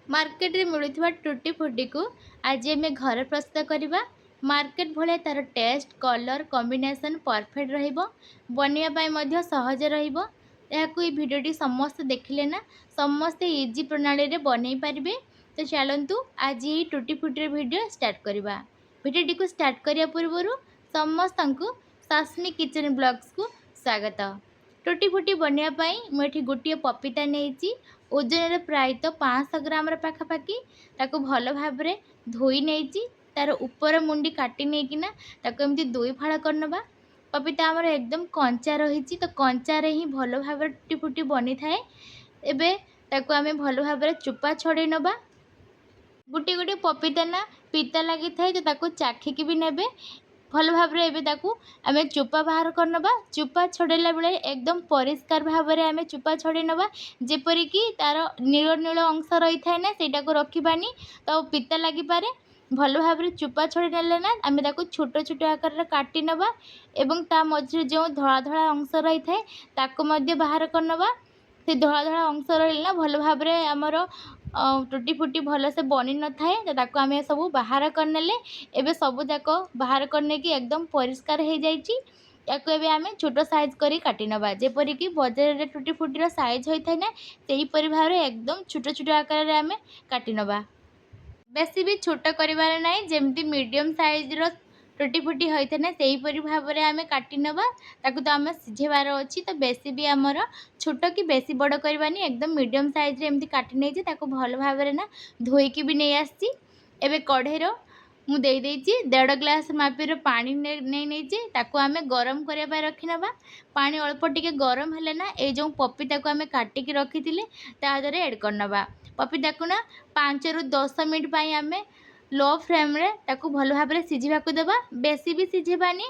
Market रे मिलुवा टुटी फुटी को आज आम घर प्रस्तुत करवा। मार्केट भाया तार टेस्ट कलर कॉम्बिनेशन परफेक्ट बनवाई सहज भिडियोटी समस्त देखिले ना समस्ते इजी प्रणाली रे बनई पारे। तो चलतु आज ये टुटी फुटी वीडियो स्टार्ट करवा। वीडियोटी को स्टार्ट करने पूर्व समस्त को सास्मी किचन ब्लॉग्स को स्वागत। टुटी फुटी बनवाई मुझे गोटे पपीता नहीं ओजन प्रायतः 500 ग्राम पाखापाखि ताको भल भाव धोई नहीं तार ऊपर मुंडी काटी नहीं एमती दुई फाड़ करनवा। पपीता आमर एकदम कंचा रही तो कंचारे ही भल भाव टुटी फुटी बनी थाए। एबे ताको आमे भल भाव चोपा छड़े नवा। गोटे गोटे पपीता ना पिता लगी थाए तो ताको चाखिकी भी नेबे भल भाव आम चोपा बाहर करनवा। चोपा छड़ेला बेले एकदम परिष्कार भाव में आम चोपा छड़े नवा जेपरिक तार नील नील अंश रही थाए ना सेटा को रखिबानी तो पिता लगी पारे। भल भाव चोपा छड़े नेले ना आम छोट छोट आकार काटी नवा एवं ता मझे जो धला धला अंश रही थाए ताको मध्य बाहर करनवा। से धला धला अंश रही ना भल भाव आमर टुटी फुटी भल से बनी न थाए तो ताको आम सब बाहर करनेले। एबे सब जाक बाहर करने की एकदम परिष्कार हो जाइए। याको एबे आमे छोट साइज करी काटी नवा जेपरिक बजार रे टुटी फुटीर साइज होता है ना सेही परि भाव एकदम छोट छोट आकार रे आमे काटी नवा। बेसी भी छोट करिवार नाही जेमती मीडियम साइज रो टुटी फुटी होता है ना सेहीपरि भाव में आम काटी नवा। ताकू तो आम सिझेबार अच्छी तो बेसी भी आमर छोट कि बेसी बड़ करवानी एकदम मीडियम साइज रे एमती काटी नहीं ताकू भल भाव ना धोईकी भी नहीं आसी। एबे कढ़ेर मु दे देइछि 1.5 ग्लास मापीर पानी नहीं ताकू आमे गरम करबा रखी नवा। पानी अल्प टिके गरम हेले ना ए जो पपीता को आमे काटिकी रखिथिले ता देहरे ऐड करनवा। पपीता को ना 5 रु 10 मिनिट पई आमे लो फ्लेम रे ताकू भल भाव सिझाक देवा। बेसी भी सिझेबानी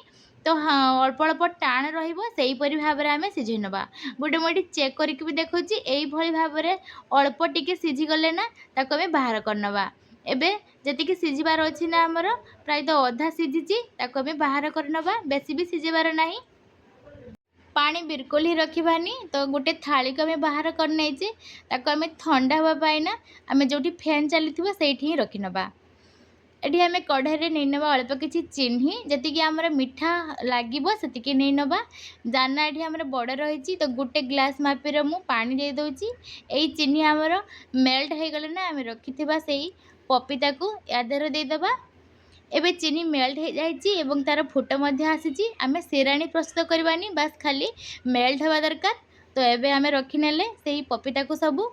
तो हाँ अल्प अल्प टाण रहीपरि भाव में आम सिझे नवा। गोटे मुझे चेक करके भी देखुची यही भाव में अल्प टिके सिझीगले ना ताको आम बाहर करनवा। एबे जतिक सिझीबार अच्छी ना आमर प्रायतः अधा सिझी ताको आम बाहर करनवा बेसी भी सिझेबार नहीं। पानी बिल्कुल ही रखिबानी तो गोटे थाली को आम बाहर कर नहीं ताको आम ठंडा हाँपाई ना आम जो फैन चली से रखी नवा। एटी आम कढ़ाई नहीं नवा अल्प किसी चीनी जी आमर मीठा लगे से नहीं नवा। दाना ये आमर बड़ रही तो गोटे ग्लास मापीर मु पानी दे दूची। यही चीनी आमर मेल्ट हो गले ना आम रखी से पपीता को या देहर देदेबा। एबे चीनी मेल्ट हो जाए तार फुट आसी आम सेराणी प्रस्तुत करवानी बास खाली मेल्ट हवा दरकार। तो एबे आम रखीने से पपीता को सबू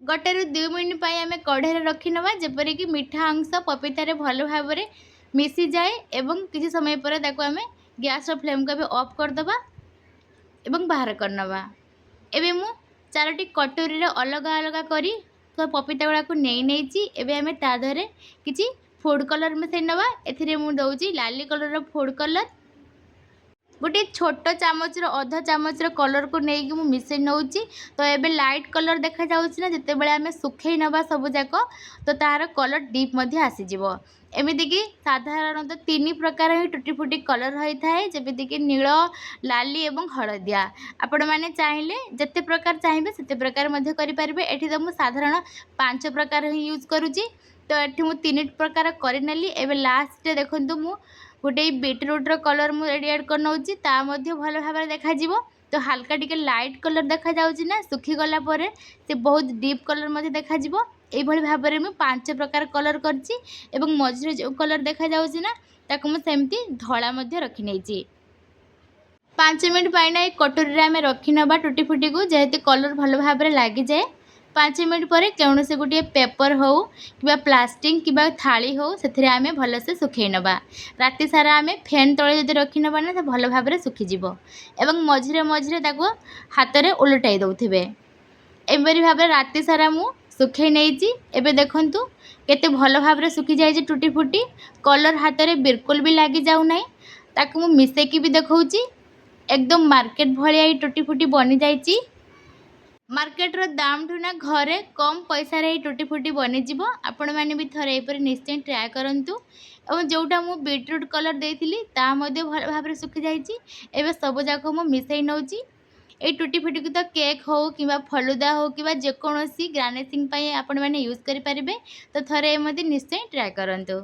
1 ରୁ 2 मिनिट आम कढ़ाई रखी नवा जेपरिक मीठा अंश पपीतार भल भाव में मिसी जाए एवं किसी समय पर आम गैस फ्लेम को भी ऑफ करदे एवं बाहर करनवा। एबे मु 4टी कटोरी अलग अलग करी तो पपीता गुड़ा को नहीं एबे आम ता देहरे किसी फूड कलर मिसई नवा। एथिरे मु दउची लाली कलर फूड कलर गोटे छोट चामच अधा चामच कलर को लेकिन मुझे मिसई नौची। तो ये लाइट कलर देखा ना जिते बड़े आम सुखे नवा सब जाक तो तार कलर डीप आसीज। एमतीक साधारणतः 3 प्रकार ही टुटी फुटी कलर होता है जमीक नील लाली एवं हलदिया। आपण मैंने चाहिए जिते प्रकार चाहिए से प्रकार करें। ये तो मुझे साधारण 5 प्रकार ही यूज करुँची तो ये मुझे 3 प्रकार करनेली। एवं लास्ट देखूँ मु गोटे बीटरूट्र कलर मुझे एड कर नौची ता मध्य भल भाव देखा तो हल्का टिके लाइट कलर देखा जाउची ना सुखीगला से बहुत डीप कलर मध्य देखा यही भाव में मुझे 5 प्रकार कलर करची एवं मझे जो कलर देखा जाउची ना ताको मुझे सेमती धड़ा मध्य रखी नहीं। 5 मिनिट पाइना एक कटोरी आम रखी नवा टुटी फुटी को जेहेतु कलर भल भाव में लगी जाए। 5 मिनिट पर कौन से गोटे पेपर हो कि प्लास्टिक कि थाली हो से आम भलसे सुखई नवा। राति सारा आम फैन तले जब रखी नवा ना तो भल भाव में सुखीज एवं मझे मझे हाथ में उलटाई दौथे। एपरी भाव राति सारा मु सुखई नहीं। एबे देखंतु केते भल भाव में सुखी जाए टुटी फुटी कलर हाथ में बिल्कुल भी लगी जाऊ ना ताकू मु मिसेकी भी देखौची एकदम मार्केट भाया टुटी फुटी बनी जाइए। मार्केटर दाम ठू ना घरे कम पैसा रे टुटी फुटी बनीज। आपण मैंने भी थरे एपर निश्चय ट्राए करंतु एवं जोटा मु बीटरूट कलर देइथिली ता मध्य भल भाव में सुखी जाइए। एबे सब जाक मु मिसई नौची ଏଇ ଟୁଟି ଫୁଟିକୁ ତ କେକ୍ ହଉ କିମ୍ବା ଫଲୁଦା ହଉ କିମ୍ବା ଯେକୌଣସି ଗାର୍ନିସିଂ ପାଇଁ ଆପଣମାନେ ୟୁଜ୍ କରିପାରିବେ। ତ ଥରେ ଏମିତି ନିଶ୍ଚୟ ଟ୍ରାଏ କରନ୍ତୁ।